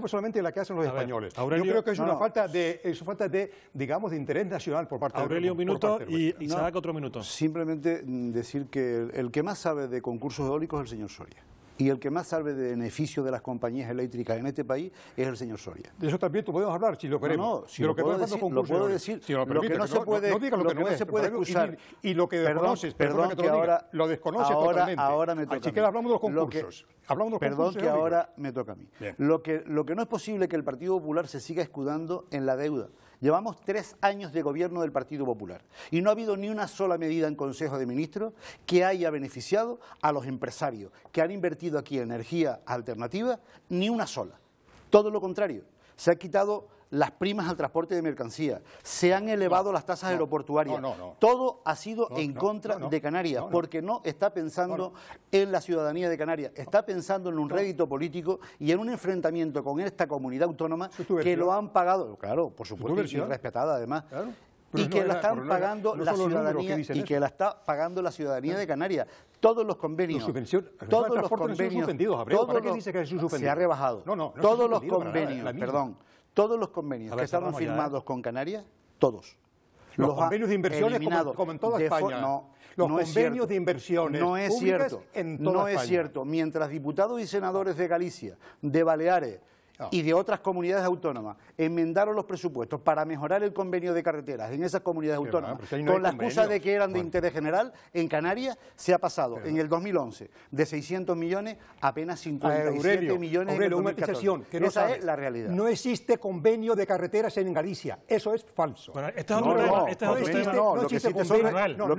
solamente la que hacen los españoles. Aurelio, yo creo que es una falta de, digamos, de interés nacional por parte Aurelio, un minuto y Isaac otro minuto. Simplemente decir que el que más sabe de concursos eólicos es el señor Soria. Y el que más sabe de beneficio de las compañías eléctricas en este país es el señor Soria. De eso también podemos hablar, si lo queremos. No, si lo puedo decir, si lo que no se puede, lo que no se puede excusar. Y lo que desconoces, perdón que ahora lo desconoces totalmente. Ahora me toca. Así que hablamos de los concursos. Perdón que ahora me toca a mí. Lo que no es posible que el Partido Popular se siga escudando en la deuda. Llevamos 3 años de gobierno del Partido Popular y no ha habido ni una sola medida en Consejo de Ministros que haya beneficiado a los empresarios que han invertido aquí en energía alternativa, ni una sola. Todo lo contrario, se han quitado las primas al transporte de mercancías, se han elevado las tasas aeroportuarias. Todo ha sido en contra de Canarias, porque no está pensando en la ciudadanía de Canarias, está pensando en un rédito político y en un enfrentamiento con esta comunidad autónoma que lo han pagado, claro, por supuesto, y respetada además. Claro. Y que la están pagando la ciudadanía, y que la está pagando la ciudadanía de Canarias. Todos los convenios, todos los convenios, se ha rebajado. Todos los convenios, todos los convenios que estaban firmados con Canarias, todos. Los convenios de inversiones como en toda España. Los convenios de inversiones no es cierto, en toda España. Es cierto. Mientras diputados y senadores de Galicia, de Baleares y de otras comunidades autónomas enmendaron los presupuestos para mejorar el convenio de carreteras en esas comunidades autónomas, con la excusa de que eran de interés general, en Canarias se ha pasado en el 2011 de 600 millones a apenas 57 millones en el 2014. Esa es la realidad. No existe convenio de carreteras en Galicia, eso es falso. Bueno, no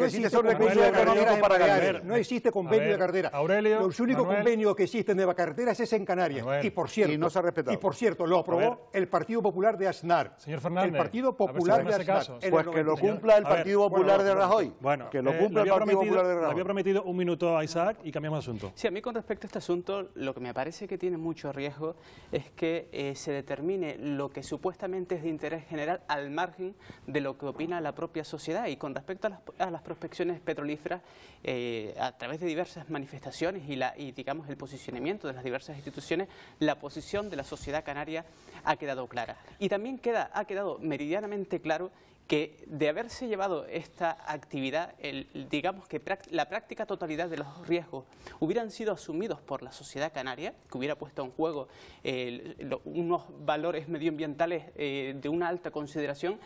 existe convenio de carreteras para Galicia. No existe convenio de carreteras. Los únicos convenios que existen de carreteras es en Canarias. Y por cierto, no se ha respetado. Y por cierto, lo aprobó el Partido Popular de Aznar. Señor Fernández, el Partido Popular de Aznar. Pues que lo cumpla el Partido Popular de Rajoy. Bueno, que lo cumpla el Partido Popular de Rajoy. Le había prometido un minuto a Isaac y cambiamos de asunto. Sí, a mí con respecto a este asunto, lo que me parece que tiene mucho riesgo es que se determine lo que supuestamente es de interés general al margen de lo que opina la propia sociedad. Y con respecto a las prospecciones petrolíferas, a través de diversas manifestaciones y digamos el posicionamiento de las diversas instituciones, la posición de la sociedad canaria ha quedado clara. Y también ha quedado meridianamente claro que de haberse llevado esta actividad, digamos que la práctica totalidad de los riesgos hubieran sido asumidos por la sociedad canaria, que hubiera puesto en juego unos valores medioambientales de una alta consideración,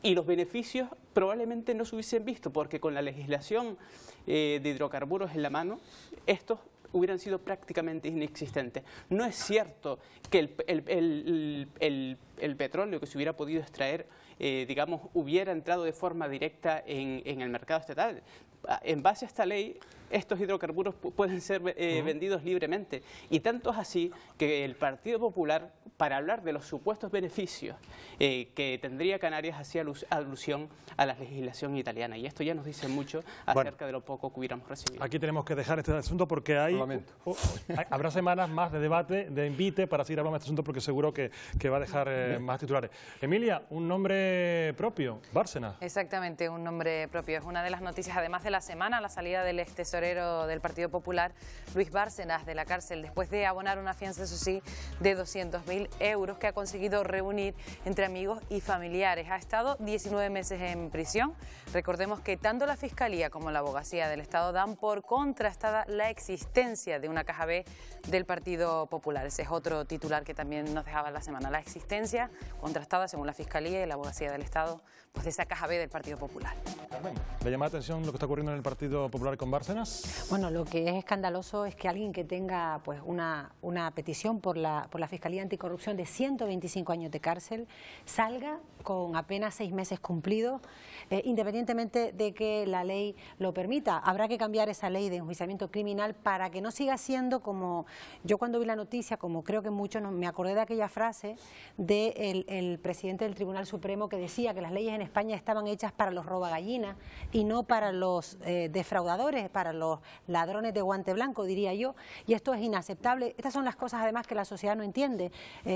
y los beneficios probablemente no se hubiesen visto, porque con la legislación de hidrocarburos en la mano, estos hubieran sido prácticamente inexistentes. No es cierto que el petróleo que se hubiera podido extraer, digamos, hubiera entrado de forma directa en el mercado estatal. En base a esta ley, estos hidrocarburos pueden ser vendidos libremente. Y tanto es así que el Partido Popular, para hablar de los supuestos beneficios que tendría Canarias, hacía alusión a la legislación italiana. Y esto ya nos dice mucho acerca de lo poco que hubiéramos recibido. Aquí tenemos que dejar este asunto porque habrá semanas más de debate, de invite para seguir hablando de este asunto, porque seguro que va a dejar más titulares. Emilia, un nombre propio, Bárcenas. Exactamente, un nombre propio. Es una de las noticias, además de la semana, la salida del ex tesorero tesorero del Partido Popular, Luis Bárcenas, de la cárcel después de abonar una fianza, eso sí, de 200.000 euros que ha conseguido reunir entre amigos y familiares. Ha estado 19 meses en prisión. Recordemos que tanto la Fiscalía como la Abogacía del Estado dan por contrastada la existencia de una caja B del Partido Popular. Ese es otro titular que también nos dejaba la semana. La existencia contrastada, según la Fiscalía y la Abogacía del Estado, pues de esa caja B del Partido Popular. ¿Le llama la atención lo que está ocurriendo en el Partido Popular con Bárcenas? Bueno, lo que es escandaloso es que alguien que tenga pues una petición por la Fiscalía Anticorrupción de 125 años de cárcel salga con apenas 6 meses cumplidos, independientemente de que la ley lo permita. Habrá que cambiar esa ley de enjuiciamiento criminal para que no siga siendo como... Yo cuando vi la noticia, como creo que muchos, me acordé de aquella frase del presidente del Tribunal Supremo que decía que las leyes en España estaban hechas para los robagallinas y no para los defraudadores, para los ladrones de guante blanco, diría yo, y esto es inaceptable. Estas son las cosas además que la sociedad no entiende.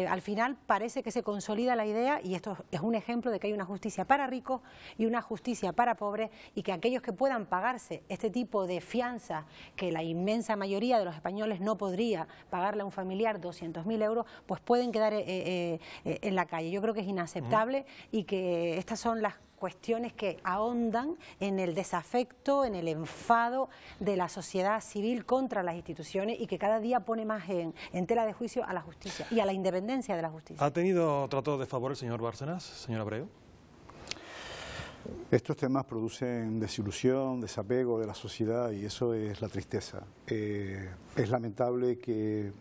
Al final parece que se consolida la idea, y esto es un ejemplo de que hay una justicia para ricos y una justicia para pobres, y que aquellos que puedan pagarse este tipo de fianza, que la inmensa mayoría de los españoles no podría pagarle a un familiar 200.000 euros, pues pueden quedar en la calle. Yo creo que es inaceptable y que estas son las cuestiones que ahondan en el desafecto, en el enfado de la sociedad civil contra las instituciones, y que cada día pone más en tela de juicio a la justicia y a la independencia de la justicia. ¿Ha tenido trato de favor el señor Bárcenas, señor Abreu? Estos temas producen desilusión, desapego de la sociedad, y eso es la tristeza. Es lamentable que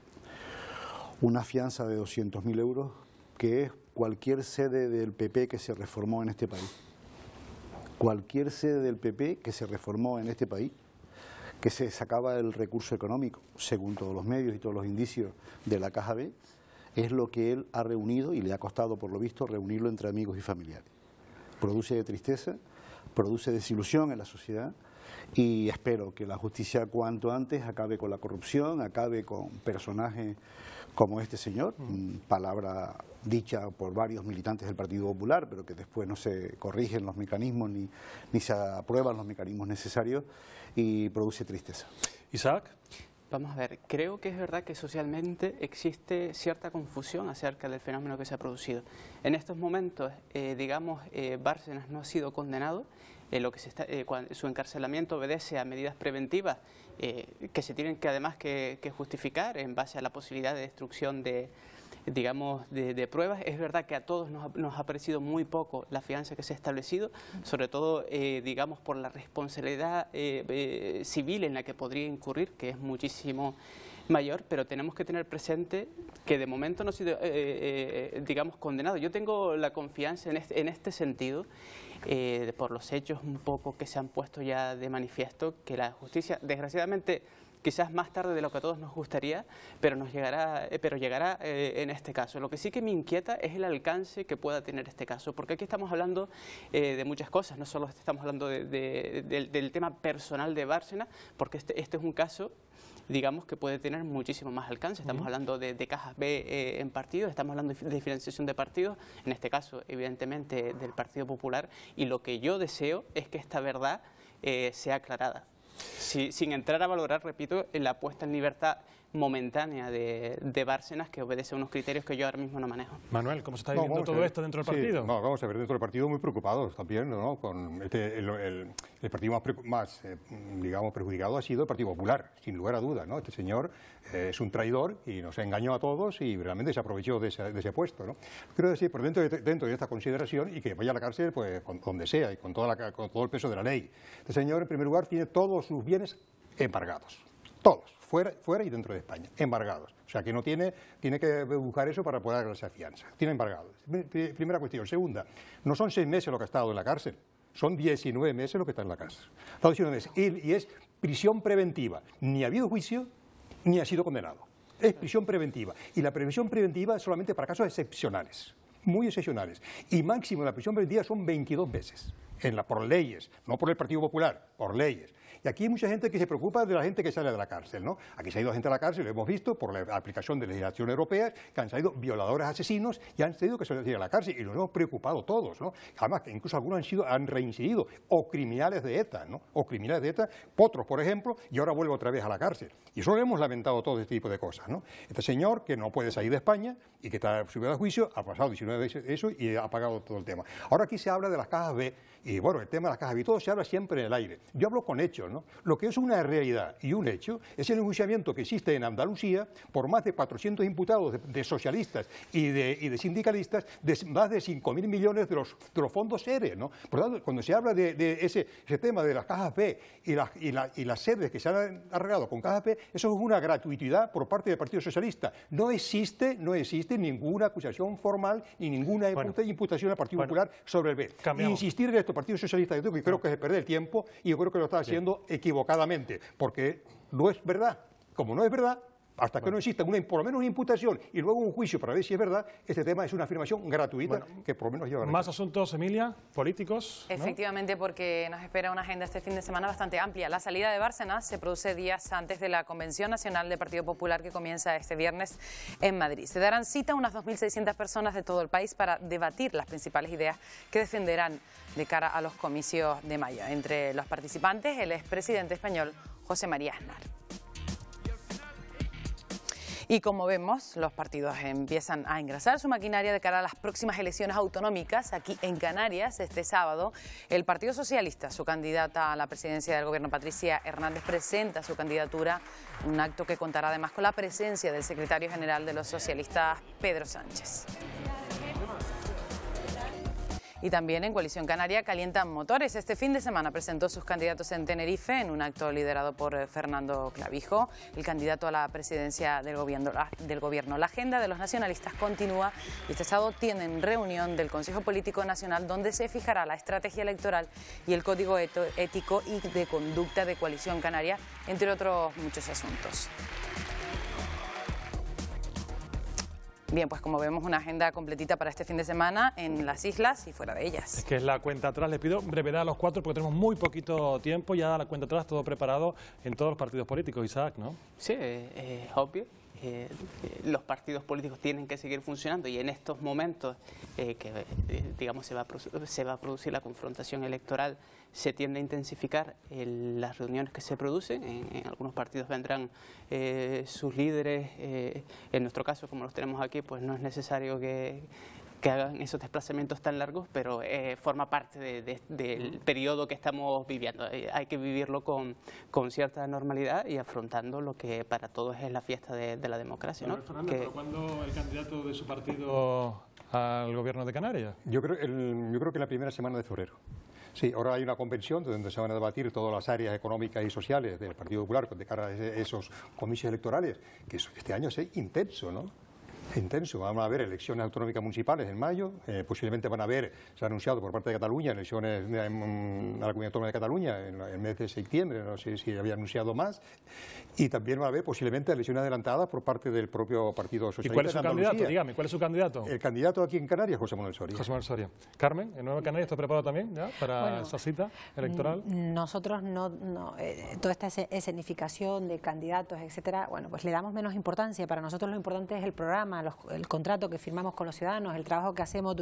una fianza de 200.000 euros, que es cualquier sede del PP que se reformó en este país, cualquier sede del PP que se reformó en este país, que se sacaba el recurso económico, según todos los medios y todos los indicios, de la caja B, es lo que él ha reunido, y le ha costado, por lo visto, reunirlo entre amigos y familiares. Produce tristeza, produce desilusión en la sociedad, y espero que la justicia cuanto antes acabe con la corrupción, acabe con personajes como este señor, palabra dicha por varios militantes del Partido Popular, pero que después no se corrigen los mecanismos ni se aprueban los mecanismos necesarios, y produce tristeza. Isaac. Vamos a ver, creo que es verdad que socialmente existe cierta confusión acerca del fenómeno que se ha producido. En estos momentos, Bárcenas no ha sido condenado. Su encarcelamiento obedece a medidas preventivas que se tienen que además que justificar en base a la posibilidad de destrucción de pruebas. Es verdad que a todos nos ha parecido muy poco la fianza que se ha establecido, sobre todo, por la responsabilidad civil en la que podría incurrir, que es muchísimo mayor, pero tenemos que tener presente que de momento no ha sido, condenado. Yo tengo la confianza en este sentido, por los hechos un poco que se han puesto ya de manifiesto, que la justicia, desgraciadamente, quizás más tarde de lo que a todos nos gustaría, pero llegará en este caso. Lo que sí que me inquieta es el alcance que pueda tener este caso, porque aquí estamos hablando de muchas cosas, no solo estamos hablando del tema personal de Bárcenas, porque este es un caso, que puede tener muchísimo más alcance. Estamos hablando de cajas B en partidos, estamos hablando de financiación de partidos, en este caso, evidentemente, del Partido Popular, y lo que yo deseo es que esta verdad sea aclarada. Sin entrar a valorar, repito, la puesta en libertad momentánea de Bárcenas, que obedece a unos criterios que yo ahora mismo no manejo. Manuel, ¿cómo se está viviendo todo esto dentro del partido? Sí, vamos a ver, dentro del partido muy preocupados también, ¿no? Con el partido más perjudicado ha sido el Partido Popular, sin lugar a dudas, ¿no? Este señor es un traidor y nos engañó a todos y realmente se aprovechó de ese puesto, ¿no? Quiero decir, por dentro de esta consideración, y que vaya a la cárcel pues donde sea y con todo el peso de la ley. Este señor, en primer lugar, tiene todos sus bienes embargados, todos. Fuera y dentro de España, embargados. O sea, que no tiene que buscar eso para poder darse fianza. Tiene embargados. Primera cuestión. Segunda, no son 6 meses lo que ha estado en la cárcel, son 19 meses lo que está en la cárcel. 19 meses. Y es prisión preventiva. Ni ha habido juicio, ni ha sido condenado. Es prisión preventiva. Y la prisión preventiva es solamente para casos excepcionales, muy excepcionales. Y máximo la prisión preventiva son 22 meses. Por leyes, no por el Partido Popular, por leyes. Y aquí hay mucha gente que se preocupa de la gente que sale de la cárcel, ¿no? Aquí se ha ido gente a la cárcel, lo hemos visto por la aplicación de legislación europea, que han salido violadores, asesinos y han tenido que salir a la cárcel y nos hemos preocupado todos, ¿no? Además que incluso algunos han reincidido, o criminales de ETA, ¿no? O criminales de ETA, Potros, por ejemplo, y ahora vuelve otra vez a la cárcel. Y eso lo hemos lamentado todo este tipo de cosas, ¿no? Este señor que no puede salir de España y que está subido a juicio, ha pasado 19 veces eso y ha pagado todo el tema. Ahora aquí se habla de las cajas B, y bueno, el tema de las cajas B, todo se habla siempre en el aire. Yo hablo con hechos, ¿no? Lo que es una realidad y un hecho es el enjuiciamiento que existe en Andalucía por más de 400 imputados de socialistas y de sindicalistas, de más de 5.000 millones de los fondos ERE, ¿no? Por lo tanto, cuando se habla de ese tema de las cajas B y las sedes que se han arreglado con cajas B, eso es una gratuidad por parte del Partido Socialista. No existe ninguna acusación formal ni ninguna imputación al Partido Popular sobre el B. Insistir en esto, Partido Socialista, yo creo que es perder el tiempo y yo creo que lo está haciendo equivocadamente, porque no es verdad. Como no es verdad, hasta que no exista por lo menos una imputación y luego un juicio para ver si es verdad, este tema es una afirmación gratuita que por lo menos lleva. Más asuntos, Emilia, políticos, ¿no? Efectivamente, porque nos espera una agenda este fin de semana bastante amplia. La salida de Bárcenas se produce días antes de la Convención Nacional del Partido Popular que comienza este viernes en Madrid. Se darán cita unas 2.600 personas de todo el país para debatir las principales ideas que defenderán de cara a los comicios de mayo. Entre los participantes, el expresidente español José María Aznar. Y como vemos, los partidos empiezan a engrasar su maquinaria de cara a las próximas elecciones autonómicas. Aquí en Canarias, este sábado, el Partido Socialista, su candidata a la presidencia del Gobierno, Patricia Hernández, presenta su candidatura, un acto que contará además con la presencia del secretario general de los socialistas, Pedro Sánchez. Y también en Coalición Canaria calientan motores. Este fin de semana presentó sus candidatos en Tenerife en un acto liderado por Fernando Clavijo, el candidato a la presidencia del gobierno. La agenda de los nacionalistas continúa y este sábado tienen reunión del Consejo Político Nacional donde se fijará la estrategia electoral y el código ético y de conducta de Coalición Canaria, entre otros muchos asuntos. Bien, pues como vemos, una agenda completita para este fin de semana en las islas y fuera de ellas. Es que es la cuenta atrás. Les pido brevedad a los cuatro porque tenemos muy poquito tiempo. Ya la cuenta atrás, todo preparado en todos los partidos políticos, Isaac, ¿no? Sí, es obvio. Los partidos políticos tienen que seguir funcionando y en estos momentos digamos se va a producir la confrontación electoral, se tiende a intensificar las reuniones que se producen. En algunos partidos vendrán sus líderes. En nuestro caso, como los tenemos aquí, pues no es necesario que hagan esos desplazamientos tan largos, pero forma parte del periodo que estamos viviendo. Hay que vivirlo con cierta normalidad y afrontando lo que para todos es la fiesta de la democracia, ¿no? Fernando, ¿pero cuándo el candidato de su partido al gobierno de Canarias? Yo creo que la primera semana de febrero. Sí, ahora hay una convención donde se van a debatir todas las áreas económicas y sociales del Partido Popular de cara a esos comicios electorales, que este año es intenso, ¿no? Intenso. Van a haber elecciones autonómicas municipales en mayo, posiblemente van a haber, se ha anunciado por parte de Cataluña, elecciones a la Comunidad Autónoma de Cataluña en el mes de septiembre, no sé si había anunciado más, y también va a haber posiblemente elecciones adelantadas por parte del propio Partido Socialista. ¿Y cuál es su candidato? Dígame, ¿cuál es su candidato? El candidato aquí en Canarias, José Manuel Soria. José Manuel Soria. Carmen, ¿en Nueva Canarias está preparado también ya para esa cita electoral? Nosotros toda esta escenificación de candidatos, etcétera, bueno, pues le damos menos importancia. Para nosotros lo importante es el programa, el contrato que firmamos con los ciudadanos, el trabajo que hacemos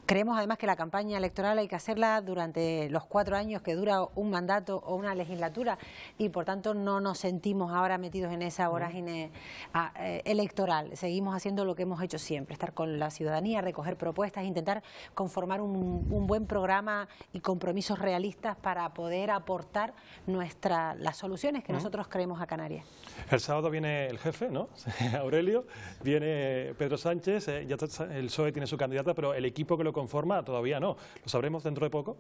creemos además que la campaña electoral hay que hacerla durante los 4 años que dura un mandato o una legislatura y por tanto no nos sentimos ahora metidos en esa vorágine electoral. Seguimos haciendo lo que hemos hecho siempre, estar con la ciudadanía, recoger propuestas, intentar conformar un buen programa y compromisos realistas para poder aportar las soluciones que nosotros creemos a Canarias. El sábado viene el jefe, ¿no? Aurelio, viene Pedro Sánchez, ya el PSOE tiene su candidata, pero el equipo que lo conforma todavía no. ¿Lo sabremos dentro de poco?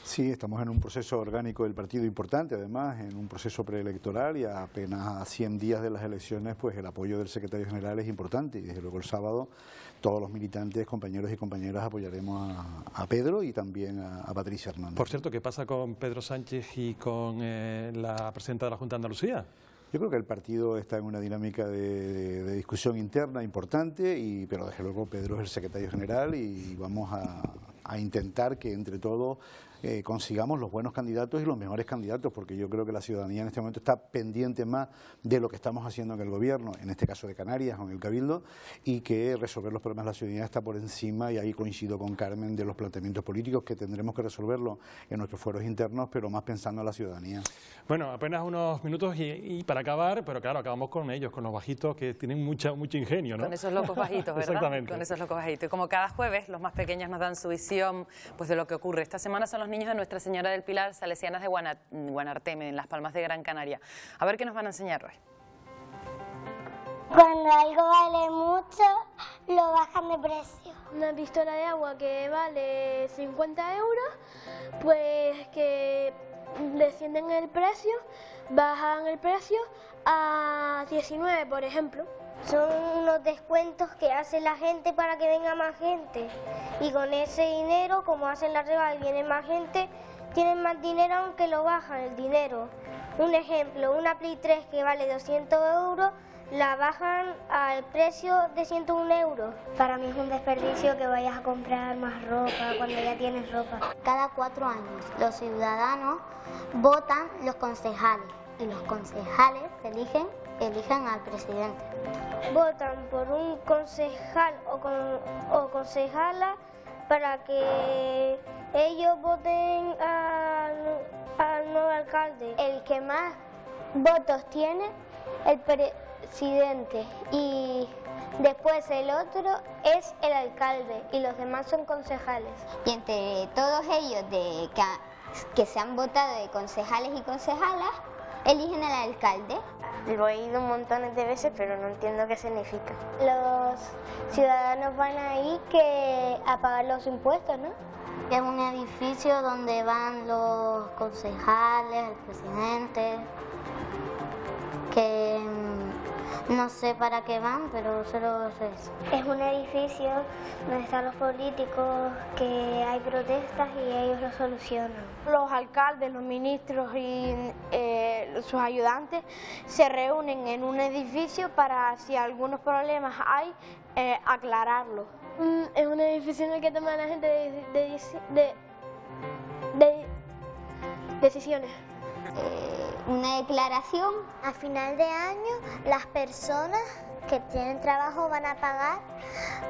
Sí, estamos en un proceso orgánico del partido importante, además, en un proceso preelectoral y apenas a 100 días de las elecciones, pues el apoyo del secretario general es importante y desde luego el sábado todos los militantes, compañeros y compañeras apoyaremos a Pedro y también a Patricia Hernández. Por cierto, ¿qué pasa con Pedro Sánchez y con la presidenta de la Junta de Andalucía? Yo creo que el partido está en una dinámica de discusión interna importante, pero desde luego Pedro es el secretario general y vamos a intentar que entre todos consigamos los buenos candidatos y los mejores candidatos, porque yo creo que la ciudadanía en este momento está pendiente más de lo que estamos haciendo en el gobierno, en este caso de Canarias o en el Cabildo, y que resolver los problemas de la ciudadanía está por encima, y ahí coincido con Carmen, de los planteamientos políticos, que tendremos que resolverlo en nuestros fueros internos, pero más pensando en la ciudadanía. Bueno, apenas unos minutos y para acabar, pero claro, acabamos con ellos, con los bajitos que tienen mucho ingenio, ¿no? Con esos locos bajitos, ¿verdad? Exactamente. Con esos locos bajitos. Y como cada jueves, los más pequeños nos dan su visión pues, de lo que ocurre. Esta semana son los niños de Nuestra Señora del Pilar, salesianas de Guanarteme, en Las Palmas de Gran Canaria. A ver qué nos van a enseñar hoy. Cuando algo vale mucho, lo bajan de precio. Una pistola de agua que vale 50 euros, pues que descienden el precio, bajan el precio a 19, por ejemplo. Son unos descuentos que hace la gente para que venga más gente. Y con ese dinero, como hacen la rebaja y viene más gente, tienen más dinero aunque lo bajan el dinero. Un ejemplo, una Play 3 que vale 200 euros, la bajan al precio de 101 euros. Para mí es un desperdicio que vayas a comprar más ropa cuando ya tienes ropa. Cada 4 años los ciudadanos votan los concejales y los concejales eligen al presidente. Votan por un concejal o concejala para que ellos voten al nuevo alcalde. El que más votos tiene, el presidente, y después el otro es el alcalde y los demás son concejales. Y entre todos ellos que se han votado de concejales y concejalas, eligen al alcalde. Lo he ido montones de veces, pero no entiendo qué significa. Los ciudadanos van ahí a pagar los impuestos, ¿no? Es un edificio donde van los concejales, el presidente, que no sé para qué van, pero solo sé eso. Es un edificio donde están los políticos, que hay protestas y ellos lo solucionan. Los alcaldes, los ministros y sus ayudantes se reúnen en un edificio para, si algunos problemas hay, aclararlos. Es un edificio en el que toman la gente decisiones. Una declaración. A final de año, las personas que tienen trabajo van a pagar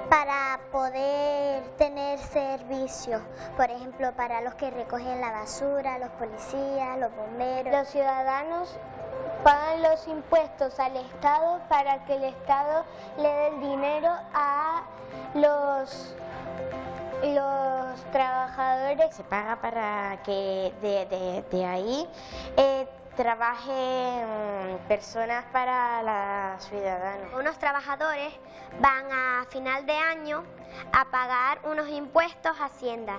para poder tener servicios. Por ejemplo, para los que recogen la basura, los policías, los bomberos. Los ciudadanos pagan los impuestos al Estado para que el Estado le dé el dinero a los trabajadores. Se paga para que de ahí trabajen personas para los ciudadanos. Unos trabajadores van a final de año a pagar unos impuestos a Hacienda.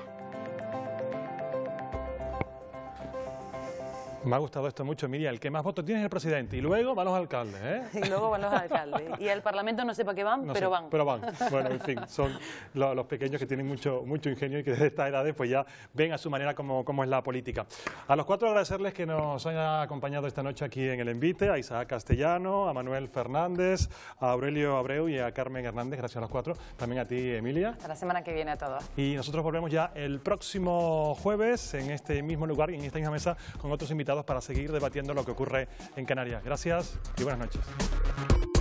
Me ha gustado esto mucho, Miriam. El que más votos tiene es el presidente y luego van los alcaldes, ¿eh? Y luego van los alcaldes. Y el Parlamento no sé para qué van, No pero sé, van. Pero van. Bueno, en fin, son los pequeños que tienen mucho ingenio y que desde estas edades pues ya ven a su manera cómo es la política. A los cuatro agradecerles que nos hayan acompañado esta noche aquí en El Envite, a Isaac Castellano, a Manuel Fernández, a Aurelio Abreu y a Carmen Hernández. Gracias a los cuatro. También a ti, Emilia. Hasta la semana que viene a todos. Y nosotros volvemos ya el próximo jueves en este mismo lugar y en esta misma mesa con otros invitados para seguir debatiendo lo que ocurre en Canarias. Gracias y buenas noches.